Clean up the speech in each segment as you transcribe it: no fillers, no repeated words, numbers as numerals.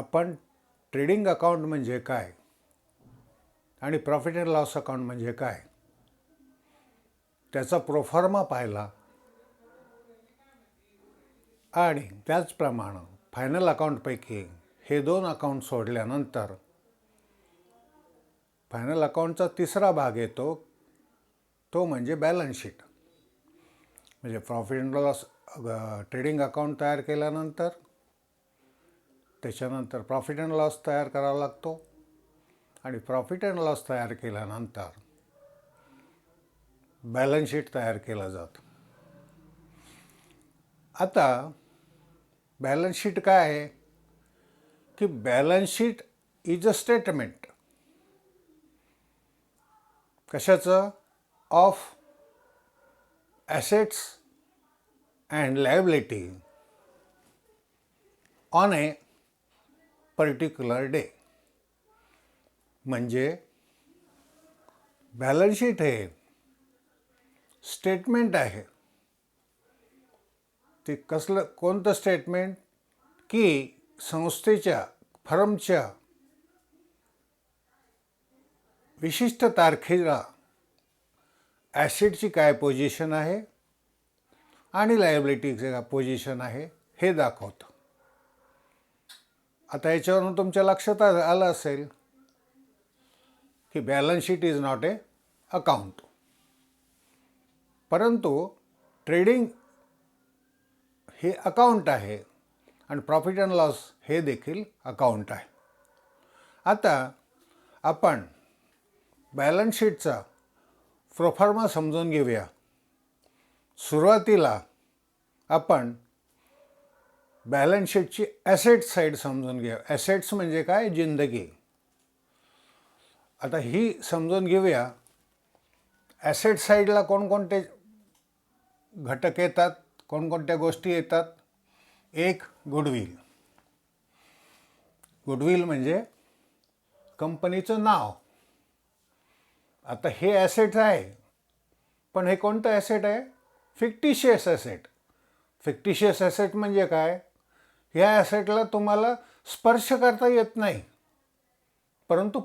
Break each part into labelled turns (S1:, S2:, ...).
S1: आपण trading account म्हणजे काय आणि प्रॉफिट अँड लॉस अकाउंट म्हणजे काय त्याचा प्रोफॉर्मा पाहिला आणि त्याचप्रमाणे फायनल अकाउंटपैकी हे दोन अकाउंट सोडल्यानंतर फायनल अकाउंटचा तिसरा भाग येतो तो म्हणजे बॅलन्स शीट. म्हणजे profit and loss trading account तयार केल्यानंतर त्याच्यानंतर प्रॉफिट अँड लॉस तयार करावा लागतो आणि प्रॉफिट अँड लॉस तयार केल्यानंतर बॅलन्स शीट तयार केलं जातं. आता बॅलन्स शीट काय आहे की balance sheet is a statement कशाचं of assets and liability on a particular day. म्हणजे बॅलन्स शीट हे स्टेटमेंट आहे. ते कोणतं स्टेटमेंट की संस्थेच्या फर्मच्या विशिष्ट तारखेला ॲसेटची काय पोझिशन आहे आणि लायबिलिटीची काय पोझिशन आहे हे दाखवतं. आता याच्यावरून तुमच्या लक्षात आलं असेल की balance sheet is not a account. परंतु ट्रेडिंग हे अकाउंट आहे आणि प्रॉफिट अँड लॉस हे देखील अकाउंट आहे. आता आपण बॅलन्स शीटचा प्रोफॉर्मा समजून घेऊया. सुरुवातीला आपण बॅलन्स शीटची ॲसेट साईड समजून घेऊया. ॲसेट्स म्हणजे काय? जिंदगी. आता ही समजून घेऊया. ॲसेट साईडला कोणकोणते घटक येतात, कोणकोणत्या गोष्टी येतात. एक गुडविल. गुडविल म्हणजे कंपनीचं नाव. आता हे ॲसेट आहे, पण हे कोणतं ॲसेट आहे? Fictitious asset. फिक्टिशियस ॲसेट म्हणजे काय? ह्या ॲसेटला तुम्हाला स्पर्श करता येत नाही, परंतु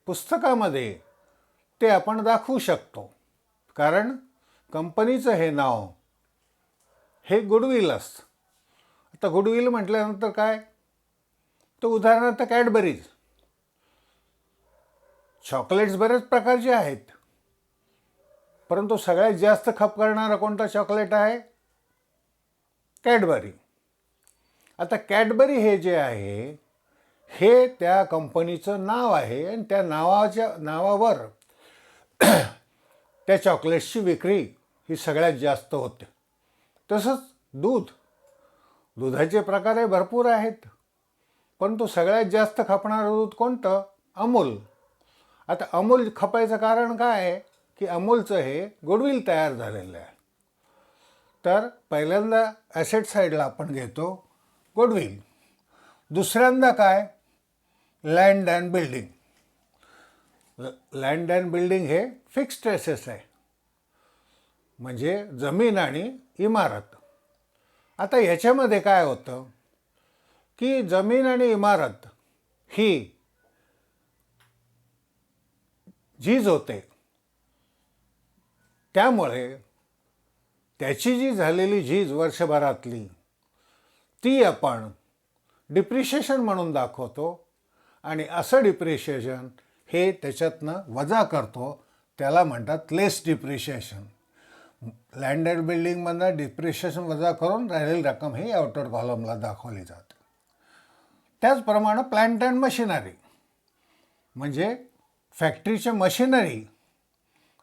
S1: पुस्तकामध्ये ते आपण दाखवू शकतो. कारण कंपनीचं हे नाव हे गुडविल असतं. आता गुडविल म्हटल्यानंतर काय? तर उदाहरणार्थ कॅडबरीज. चॉकलेट्स बरेच प्रकारचे आहेत, परंतु सगळ्यात जास्त खप करणारा कोणता चॉकलेट आहे? कॅडबरी. आता कॅडबरी हे जे आहे हे त्या कंपनीचं नाव आहे आणि त्या नावावर त्या चॉकलेट्सची विक्री ही सगळ्यात जास्त होते. तसंच दुधाचे प्रकार भरपूर आहेत, परंतु सगळ्यात जास्त खपणारं दूध कोणतं? अमूल. आता अमूल खपायचं कारण काय आहे की अमूलचं हे गुडविल तयार झालेलं आहे. तर पहिल्यांदा ॲसेट साईडला आपण घेतो गुडविल. दुसऱ्यांदा काय? Land and building. Land and building हे फिक्स्ड ॲसेट्स आहे, म्हणजे जमीन आणि इमारत. आता याच्यामध्ये काय होतं की जमीन आणि इमारत ही झीज होते, त्यामुळे त्याची जी झालेली झीज वर्षभरातली ती आपण डिप्रिशिएशन म्हणून दाखवतो आणि असं डिप्रिशिएशन हे त्याच्यातनं वजा करतो. त्याला म्हणतात लेस डिप्रिशिएशन. लँड अँड बिल्डिंगमधनं डिप्रिशिएशन वजा करून राहिलेली रक्कम ही आउटर कॉलमला दाखवली जाते. त्याचप्रमाणे प्लांट अँड मशिनरी म्हणजे फॅक्टरीच्या मशिनरी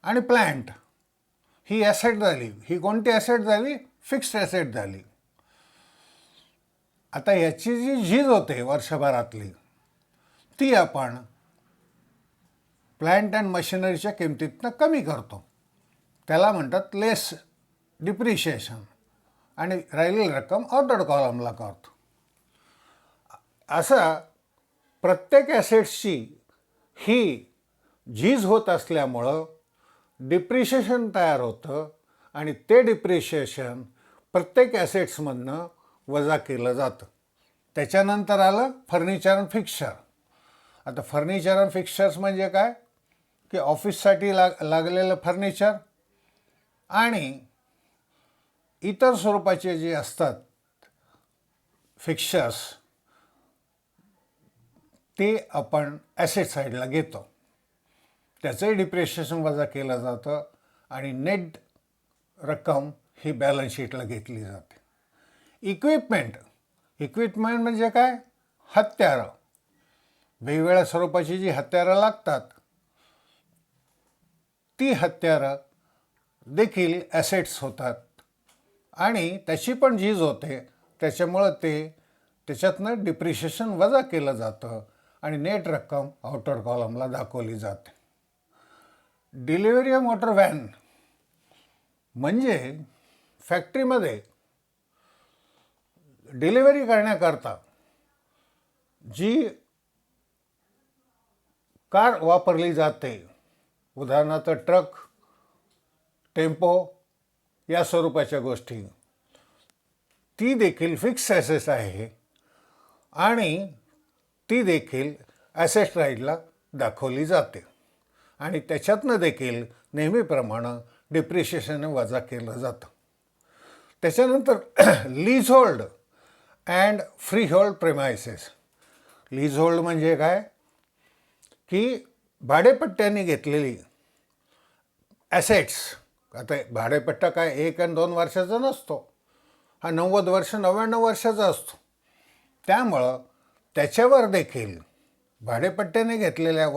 S1: आणि प्लांट ही ॲसेट झाली. ही कोणती ॲसेट झाली? फिक्स्ड ॲसेट झाली. आता याची जी झीज होते वर्षभरातली ती आपण प्लांट अँड मशिनरीच्या किमतीतनं कमी करतो. त्याला म्हणतात लेस डिप्रिशिएशन आणि राहिलेली रक्कम आउटर कॉलमला करतो. असा प्रत्येक ॲसेट्सची ही झीज होत असल्यामुळं डिप्रिशिएशन तयार होतं आणि ते डिप्रिशिएशन प्रत्येक ॲसेट्समधनं वजा केलं जातं. त्याच्यानंतर आलं फर्निचर अँड फिक्स्चर. आता फर्निचर अँड फिक्स्चर्स म्हणजे काय की ऑफिससाठी लागलेलं फर्निचर आणि इतर स्वरूपाचे जे असतात फिक्स्चर्स ते आपण ॲसेट साईडला घेतो. त्याचंही डिप्रिशिएशन वजा केलं जातं आणि नेट रक्कम ही बॅलन्स शीटला घेतली जाते. इक्विपमेंट म्हणजे काय? हत्यारं. वेगवेगळ्या स्वरूपाची जी हत्यारं लागतात ती हत्यारं देखील ॲसेट्स होतात आणि त्याची पण झीज होते. त्याच्यामुळं त्याच्यातनं डिप्रिशिएशन वजा केलं जातं आणि नेट रक्कम आउटर कॉलमला दाखवली जाते. डिलिव्हरी ऑफ मोटर व्हॅन म्हणजे फॅक्टरीमध्ये डिलिव्हरी करण्याकरता जी कार वापरली जाते, उदाहरणार्थ ट्रक, टेम्पो या स्वरूपाच्या गोष्टी, ती देखील फिक्स ॲसेट आहे आणि ती देखील ॲसेट साईडला दाखवली जाते आणि त्याच्यातनं देखील नेहमीप्रमाणे डिप्रिशिएशन वजा केलं जातं. त्याच्यानंतर leasehold and freehold premises. Leasehold म्हणजे काय की भाडेपट्ट्याने घेतलेली ॲसेट्स. आता भाडेपट्टा काय 1 आणि 2 वर्षाचा नसतो, हा 90 वर्ष 99 वर्षाचा असतो. त्यामुळं त्याच्यावर देखील भाडेपट्ट्याने घेतलेल्या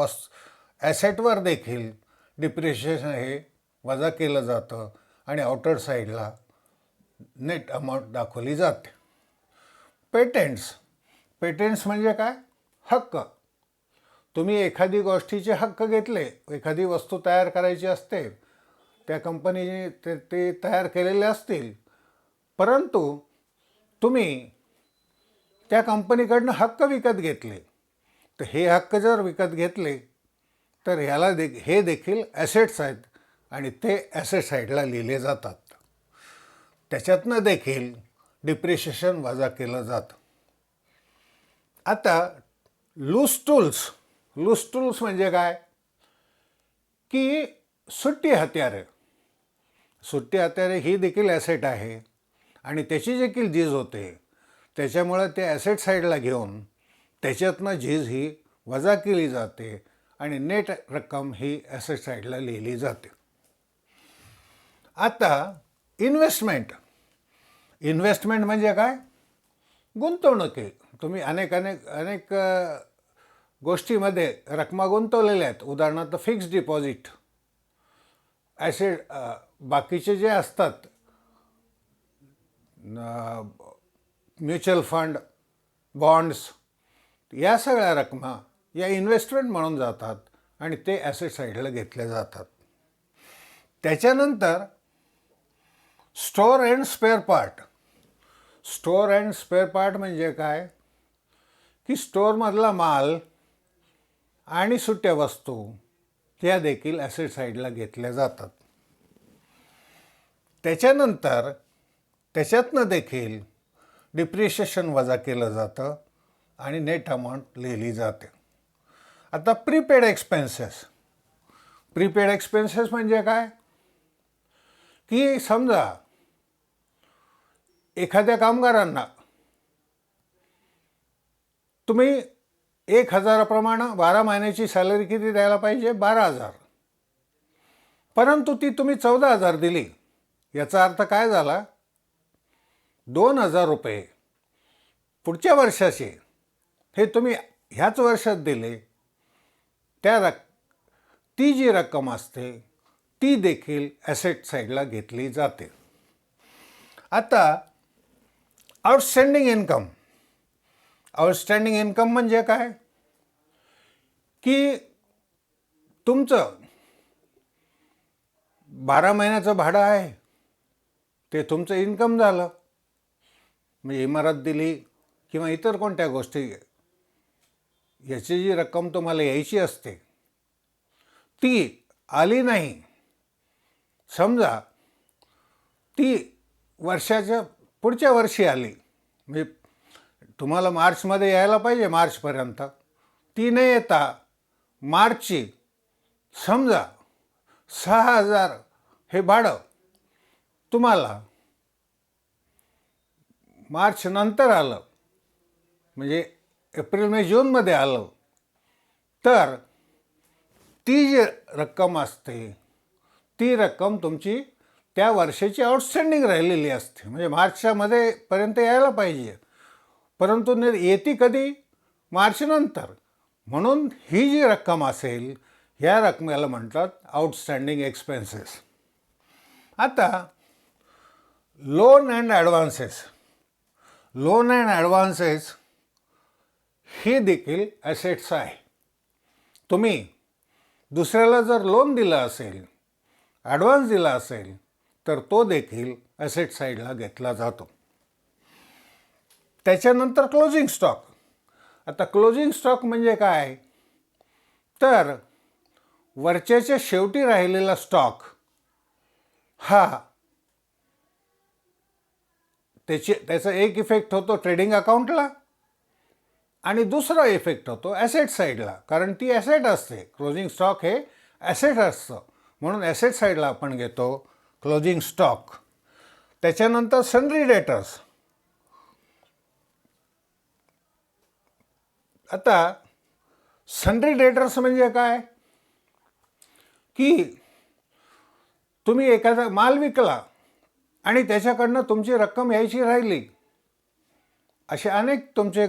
S1: ॲसेटवर देखील डिप्रिशिएशन हे वजा केलं जातं आणि आउटर साईडला नेट अमाऊंट दाखवली जाते. पेटेंट्स म्हणजे काय? हक्क. तुम्ही एखादी गोष्टीचे हक्क घेतले, एखादी वस्तू तयार करायची असते, त्या कंपनीने ते तयार केलेले असतील, परंतु तुम्ही त्या कंपनीकडनं हक्क विकत घेतले, तर हे हक्क जर विकत घेतले तर हे देखील ॲसेट्स आहेत आणि ते ॲसेट साईडला लिहिले जातात. त्याच्यातनं देखील डिप्रिशिएशन वजा केलं जातं. आता लूज टूल्स म्हणजे काय की सुट्टी हत्यारे ही देखील ॲसेट आहे आणि त्याची देखील झीज होते. त्याच्यामुळे ते ॲसेट साईडला घेऊन त्याच्यातनं झीज ही वजा केली जाते आणि नेट रक्कम ही ॲसेट साईडला लिहिली जाते. आता इन्व्हेस्टमेंट म्हणजे काय? गुंतवणुकी. तुम्ही अनेक गोष्टीमध्ये रकमा गुंतवलेल्या आहेत. उदाहरणार्थ फिक्स्ड डिपॉझिट, ॲसेट, बाकीचे जे असतात म्युच्युअल फंड, बॉन्ड्स, या सगळ्या रकमा या इन्व्हेस्टमेंट म्हणून जातात आणि ते ॲसेट साईडला घेतले जातात. त्याच्यानंतर स्टोअर अँड स्पेअर पार्ट म्हणजे काय की स्टोअरमधला माल आणि सुट्ट्या वस्तू त्या देखील ॲसेट साईडला घेतल्या जातात. त्याच्यानंतर त्याच्यातनं देखील डिप्रिशिएशन वजा केलं जातं आणि नेट अमाऊंट लिहिली जाते. आता प्रीपेड एक्सपेन्सेस म्हणजे काय की समजा एखाद्या कामगारांना तुम्ही 1,000प्रमाणे 12 महिन्याची सॅलरी किती द्यायला पाहिजे? 12,000. परंतु ती तुम्ही 14,000 दिली. याचा अर्थ काय झाला? 2,000 रुपये पुढच्या वर्षाचे हे तुम्ही ह्याच वर्षात दिले. ती जी रक्कम असते ती देखील ॲसेट साईडला घेतली जाते. आता आउटस्टँडिंग इन्कम म्हणजे काय की तुमचं 12 महिन्याचं भाडं आहे, ते तुमचं इन्कम झालं. म्हणजे इमारत दिली किंवा इतर कोणत्या गोष्टी, याची जी रक्कम तुम्हाला यायची असते ती आली नाही. समजा ती वर्षाच्या पुढच्या वर्षी आली, म्हणजे तुम्हाला मार्चमध्ये यायला पाहिजे, मार्चपर्यंत. ती न येता मार्चची समजा 6,000 हे भाडं तुम्हाला मार्च नंतर आलं, म्हणजे एप्रिल मे जूनमध्ये आलं, तर ती जी रक्कम असते ती रक्कम तुमची त्या वर्षाची आउटस्टँडिंग राहिलेली असते, म्हणजे मार्चच्या मध्ये पर्यंत यायला पाहिजे, परंतु येते कधी? मार्च नंतर. म्हणून ही जी रक्कम असेल ह्या रकमेला म्हणतात आउटस्टँडिंग एक्सपेन्सेस. आता loan and advances. Loan and advances हे देखील ॲसेट्स आहे. तुम्ही दुसऱ्याला जर लोन दिलं असेल, ॲडव्हान्स दिला असेल, तर तो देखील ॲसेट साईडला घेतला जातो. त्याच्यानंतर क्लोजिंग स्टॉक. आता क्लोजिंग स्टॉक म्हणजे काय? तर वर्षाच्या शेवटी राहिलेला स्टॉक हा त्याचा एक इफेक्ट होतो ट्रेडिंग अकाउंटला आणि दुसरा इफेक्ट होतो ॲसेट साईडला, कारण ती ॲसेट असते. क्लोजिंग स्टॉक हे ॲसेट असतं, म्हणून ॲसेट साईडला आपण घेतो क्लोजिंग स्टॉक. त्याच्यानंतर सन्ड्री डेटर्स. आता सन्ड्री डेटर्स म्हणजे काय? की तुम्ही एखादा माल विकला आणि त्याच्याकडनं तुमची रक्कम यायची राहिली. असे अनेक तुमचे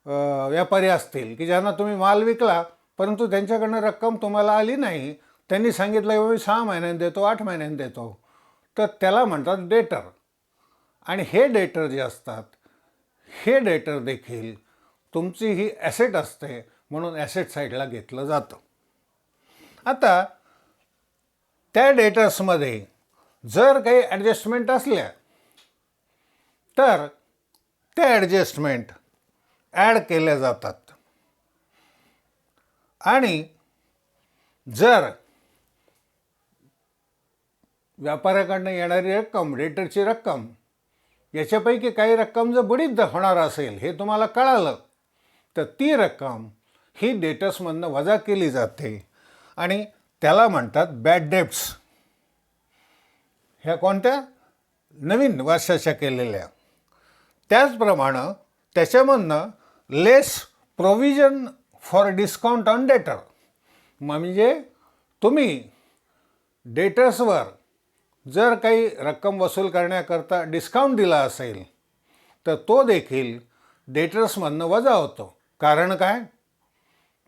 S1: व्यापारी असतील की ज्यांना तुम्ही माल विकला परंतु त्यांच्याकडनं रक्कम तुम्हाला आली नाही. त्यांनी सांगितलं मी 6 महिन्यांनी देतो, 8 महिन्यांनी देतो, तर त्याला म्हणतात डेटर. आणि हे डेटर जे असतात, हे डेटर देखील तुमची ही ॲसेट असते, म्हणून ॲसेट साईडला घेतलं जातं. आता त्या डेटर्समध्ये जर काही ॲडजस्टमेंट असल्या तर त्या ॲडजस्टमेंट ॲड केल्या जातात. आणि जर व्यापाऱ्याकडनं येणारी रक्कम, डेटरची रक्कम, याच्यापैकी काही रक्कम जर बुडीत होणार असेल हे तुम्हाला कळालं, तर ती रक्कम ही डेटर्समधनं वजा केली जाते आणि त्याला म्हणतात बॅड डेब्ट्स. ह्या कोणत्या? नवीन वर्षाच्या केलेल्या. त्याचप्रमाणे त्याच्यामधनं लेस प्रोव्हिजन फॉर डिस्काउंट ऑन डेटर, म्हणजे तुम्ही डेटर्सवर जर काही रक्कम वसूल करण्याकरता डिस्काउंट दिला असेल तर तो देखील डेटर्समधनं वजा होतो. कारण काय?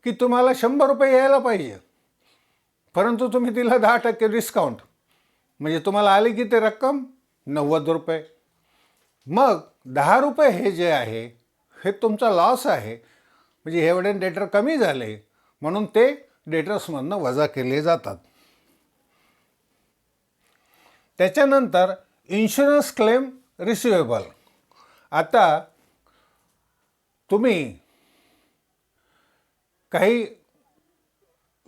S1: की तुम्हाला 100 रुपये यायला पाहिजे, परंतु तुम्ही दिला 10% डिस्काउंट, म्हणजे तुम्हाला आली की ते रक्कम 90 रुपये. मग 10 रुपये हे जे आहे हे तुमचा लॉस आहे, म्हणजे एवढे डेटर कमी झाले, म्हणून ते डेटर्समधनं वजा केले जातात. त्याच्यानंतर इन्शुरन्स क्लेम रिसिवेबल. आता तुम्ही काही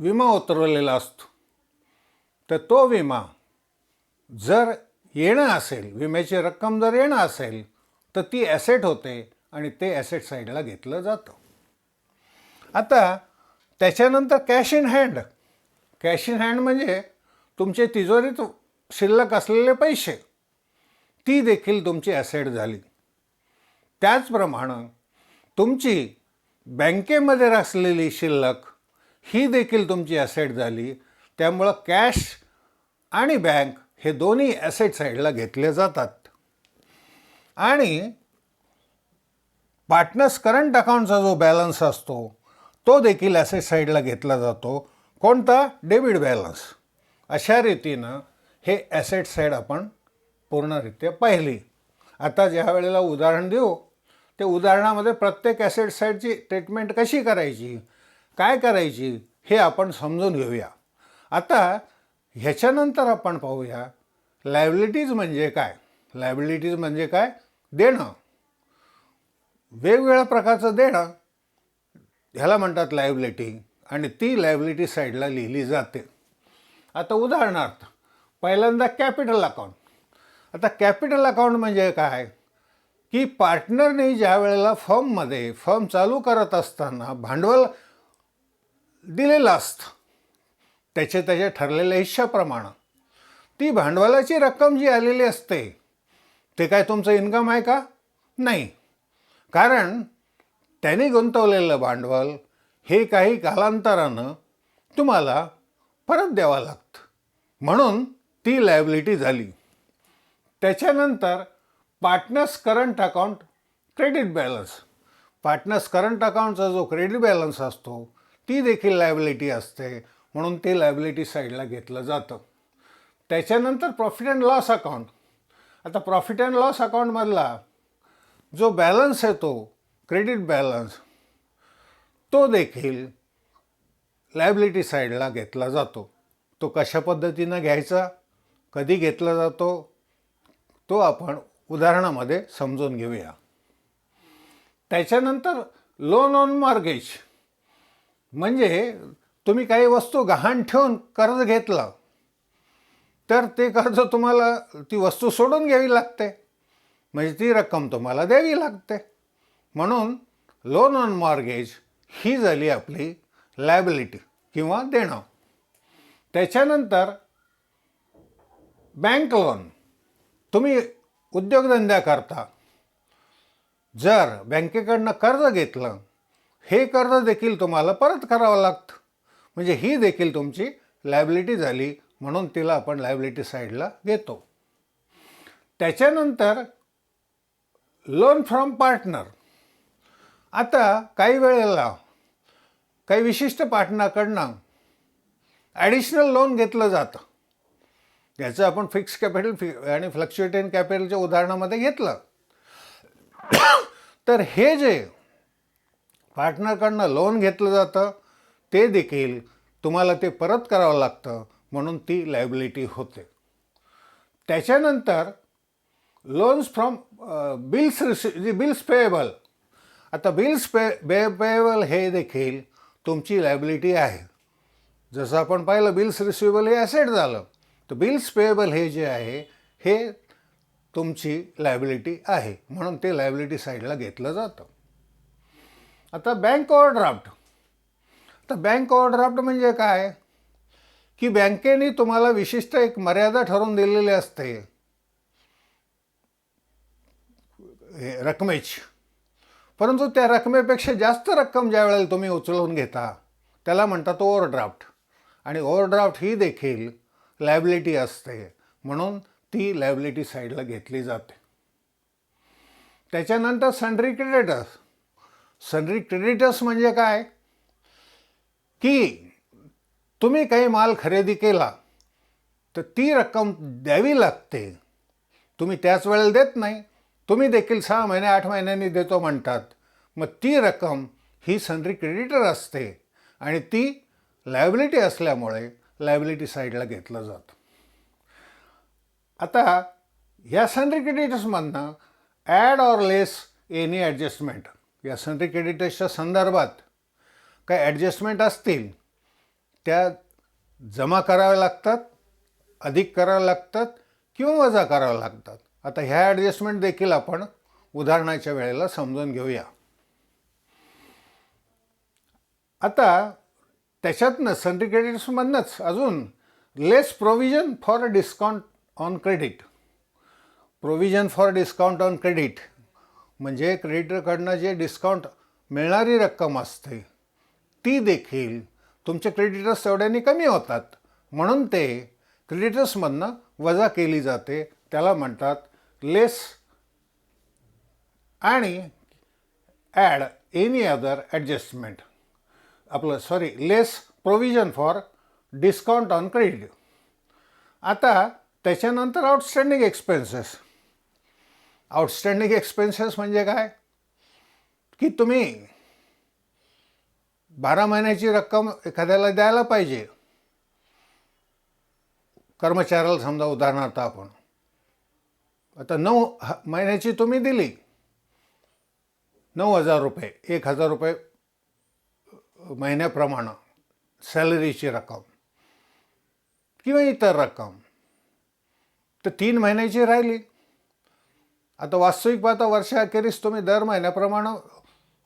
S1: विमा उतरवलेला असतो, तर तो विमा जर येणं असेल, विम्याची रक्कम जर येणं असेल, तर ती ॲसेट होते आणि ते ॲसेट साईडला घेतलं जातं. आता त्याच्यानंतर cash in hand. Cash in hand म्हणजे तुमचे तिजोरीत शिल्लक असलेले पैसे, ती देखील तुमची ॲसेट झाली. त्याचप्रमाणे तुमची बँकेमध्ये असलेली शिल्लक ही देखील तुमची ॲसेट झाली. त्यामुळं कॅश आणि बँक हे दोन्ही ॲसेट साईडला घेतले जातात. आणि पार्टनर्स करंट अकाउंटचा जो बॅलन्स असतो तो देखील ॲसेट साईडला घेतला जातो. कोणता? Debit balance. अशा रीतीनं हे ॲसेट साईड आपण पूर्णरित्या पाहिली. आता ज्या वेळेला उदाहरण देऊ, ते उदाहरणामध्ये प्रत्येक ॲसेट साईडची ट्रीटमेंट कशी करायची, काय करायची, हे आपण समजून घेऊया. आता ह्याच्यानंतर आपण पाहूया लायबिलिटीज म्हणजे काय. लायबिलिटीज म्हणजे काय? देणं. वेगवेगळ्या प्रकारचं देणं ह्याला म्हणतात लायबिलिटी, आणि ती लायबिलिटी साईडला लिहिली जाते. आता उदाहरणार्थ पहिल्यांदा कॅपिटल अकाउंट. आता कॅपिटल अकाउंट म्हणजे काय? की पार्टनरने ज्या वेळेला फर्म चालू करत असताना भांडवल दिलेलं असतं त्याच्या ठरलेल्या हिश्श्याप्रमाणे, ती भांडवलाची रक्कम जी आलेली असते ते काय तुमचं इन्कम आहे का? नाही. कारण त्याने गुंतवलेलं भांडवल हे काही कालांतरानं तुम्हाला परत द्यावं लागतं, म्हणून ती लायबिलिटी झाली. त्याच्यानंतर partners current account credit balance. Partners current अकाउंटचा जो क्रेडिट बॅलन्स असतो ती देखील लायबिलिटी असते, म्हणून ते लायबिलिटी साईडला घेतलं जातं. त्याच्यानंतर प्रॉफिट अँड लॉस अकाउंट. आता प्रॉफिट अँड लॉस अकाउंटमधला जो बॅलन्स येतो क्रेडिट बॅलन्स, तो देखील लायबिलिटी साईडला घेतला जातो. तो कशा पद्धतीनं घ्यायचा, कधी घेतला जातो, तो आपण उदाहरणामध्ये समजून घेऊया. त्याच्यानंतर लोन ऑन मॉर्गेज, म्हणजे तुम्ही काही वस्तू गहाण ठेवून कर्ज घेतलं तर ते कर्ज तुम्हाला ती वस्तू सोडून घ्यावी लागते, म्हणजे ती रक्कम तुम्हाला द्यावी लागते. म्हणून लोन ऑन मॉर्गेज ही झाली आपली लायबिलिटी किंवा देणं. त्याच्यानंतर बँक लोन. तुम्ही उद्योगधंदा करता, जर बँकेकडनं कर्ज घेतलं, हे कर्ज देखील तुम्हाला परत करावं लागतं, म्हणजे ही देखील तुमची लायबिलिटी झाली, म्हणून तिला आपण लायबिलिटी साईडला घेतो. त्याच्यानंतर लोन फ्रॉम पार्टनर. आता काही वेळेला काही विशिष्ट पार्टनरकडनं ॲडिशनल लोन घेतलं जातं. याचं आपण फिक्स कॅपिटल आणि फ्लक्च्युएटिंग कॅपिटलच्या उदाहरणामध्ये घेतलं. तर हे जे पार्टनरकडनं लोन घेतलं जातं ते देखील तुम्हाला ते परत करावं लागतं, म्हणून ती लायबिलिटी होते. त्याच्यानंतर लोन्स फ्रॉम बिल्स पेएबल. आता बिल्स पेएबल हे देखील तुमची लायबिलिटी आहे. जसं आपण पाहिलं बिल्स रिसिवेबल हे ॲसेट झालं, तर बिल्स पेएबल हे जे आहे हे तुमची लायबिलिटी आहे, म्हणून ते लायबिलिटी साईडला घेतलं जातं. आता बँक ओव्हरड्राफ्ट. तर बँक ओव्हरड्राफ्ट म्हणजे काय की बँकेने तुम्हाला विशिष्ट एक मर्यादा ठरवून दिलेली असते रकमेची, परंतु त्या रकमेपेक्षा जास्त रक्कम ज्या वेळेला तुम्ही उचलून घेता त्याला म्हणतात ओव्हरड्राफ्ट, आणि ओव्हरड्राफ्ट ही देखील लायबिलिटी असते, म्हणून ती लायबिलिटी साईडला घेतली जाते. त्याच्यानंतर सन्ड्री क्रेडिटर्स. सन्ड्री क्रेडिटर्स म्हणजे काय की तुम्ही काही माल खरेदी केला तर ती रक्कम द्यावी लागते, तुम्ही त्याच वेळेला देत नाही, तुम्ही देखील 6 महिने 8 महिन्यांनी देतो म्हणतात, मग ती रक्कम ही सन्ड्री क्रेडिटर असते आणि ती लायबिलिटी असल्यामुळे लायबिलिटी साईडला घेतलं जातं. आता ह्या सन्ड्री क्रेडिटर्समधनं add or less any adjustment. या सन्ड्री क्रेडिटर्सच्या संदर्भात काही ॲडजस्टमेंट असतील त्या जमा कराव्या लागतात, अधिक कराव्या लागतात किंवा वजा कराव्या लागतात. आता ह्या ॲडजस्टमेंट देखील आपण उदाहरणाच्या वेळेला समजून घेऊया. आता त्याच्यातनं सन्ड्री क्रेडिटर्समधनंच अजून less provision for discount on credit. Provision for discount on credit म्हणजे क्रेडिटरकडनं जे डिस्काउंट मिळणारी रक्कम असते ती देखील तुमचे क्रेडिटर्स तेवढ्याने कमी होतात, म्हणून ते क्रेडिटर्समधनं वजा केली जाते. त्याला म्हणतात लेस आणि add any other adjustment. Less provision for discount on credit. आता त्याच्यानंतर आउटस्टँडिंग एक्सपेन्सेस. आउटस्टँडिंग एक्सपेन्सेस म्हणजे काय की तुम्ही 12 महिन्याची रक्कम एखाद्याला द्यायला पाहिजे, कर्मचाऱ्याला समजा उदाहरणार्थ आपण आता 9 महिन्याची तुम्ही दिली 9,000 रुपये, 1,000 रुपये महिन्याप्रमाणे सॅलरीची रक्कम किंवा इतर रक्कम, तर 3 महिन्याची राहिली आता वास्तविक पाहता वर्षाअखेरीस तुम्ही दर महिन्याप्रमाणे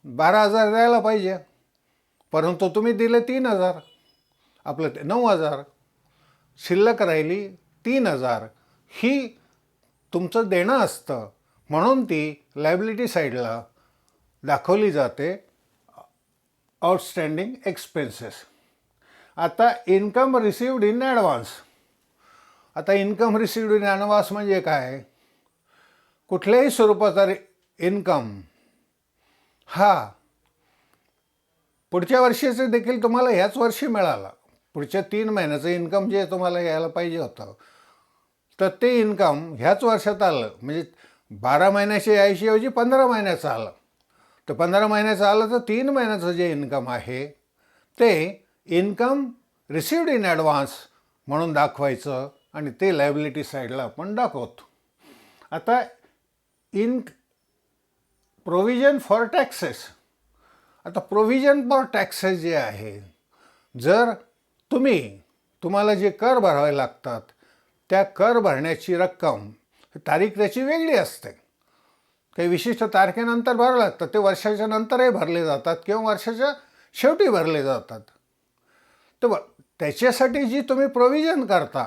S1: 12,000 द्यायला पाहिजे, परंतु तुम्ही दिले 3,000, आपलं ते 9,000, शिल्लक राहिली 3,000. ही तुमचं देणं असतं, म्हणून ती लायबिलिटी साईडला दाखवली जाते आउटस्टँडिंग एक्सपेन्सेस. आता इन्कम रिसिव्ड इन ॲडव्हान्स. आता इन्कम रिसिव्ड इन ॲडव्हान्स म्हणजे काय? कुठल्याही स्वरूपाचा इन्कम हा पुढच्या वर्षीचे देखील तुम्हाला ह्याच वर्षी मिळाला. पुढच्या 3 महिन्याचं इन्कम जे तुम्हाला यायला पाहिजे होतं, तर ते इन्कम ह्याच वर्षात आलं. म्हणजे 12 महिन्याच्या यायच्याऐवजी 15 महिन्याचं आलं. तर 15 महिन्याचं आलं तर 3 महिन्याचं जे इन्कम आहे ते इन्कम रिसिव्ड इन ॲडव्हान्स म्हणून दाखवायचं आणि ते लायबिलिटी साईडला आपण दाखवतो. आता प्रोव्हिजन फॉर टॅक्सेस. आता प्रोव्हिजन फॉर टॅक्सेस जे आहे, जर तुम्हाला जे कर भरावे लागतात त्या कर भरण्याची रक्कम, तारीख त्याची वेगळी असते. काही विशिष्ट तारखेनंतर भरावं लागतं, ते वर्षाच्या नंतरही भरले जातात किंवा वर्षाच्या शेवटी भरले जातात. तर त्याच्यासाठी जी तुम्ही प्रोव्हिजन करता,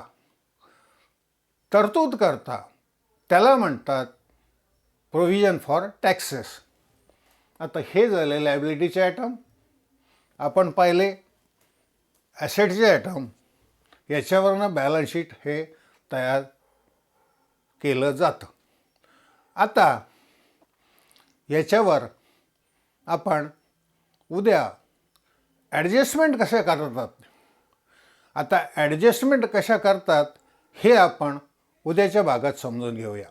S1: तरतूद करता, त्याला म्हणतात प्रोव्हिजन फॉर टॅक्सेस. आता हे झाले लायबिलिटीचे आयटम. आपण पाहिले ॲसेटचे आयटम. याच्यावरनं बॅलन्स शीट हे तयार केलं जातं. आता याच्यावर आपण उद्या ॲडजस्टमेंट कशा करतात, आता ॲडजस्टमेंट कशा करतात हे आपण उद्याच्या भागात समजून घेऊया.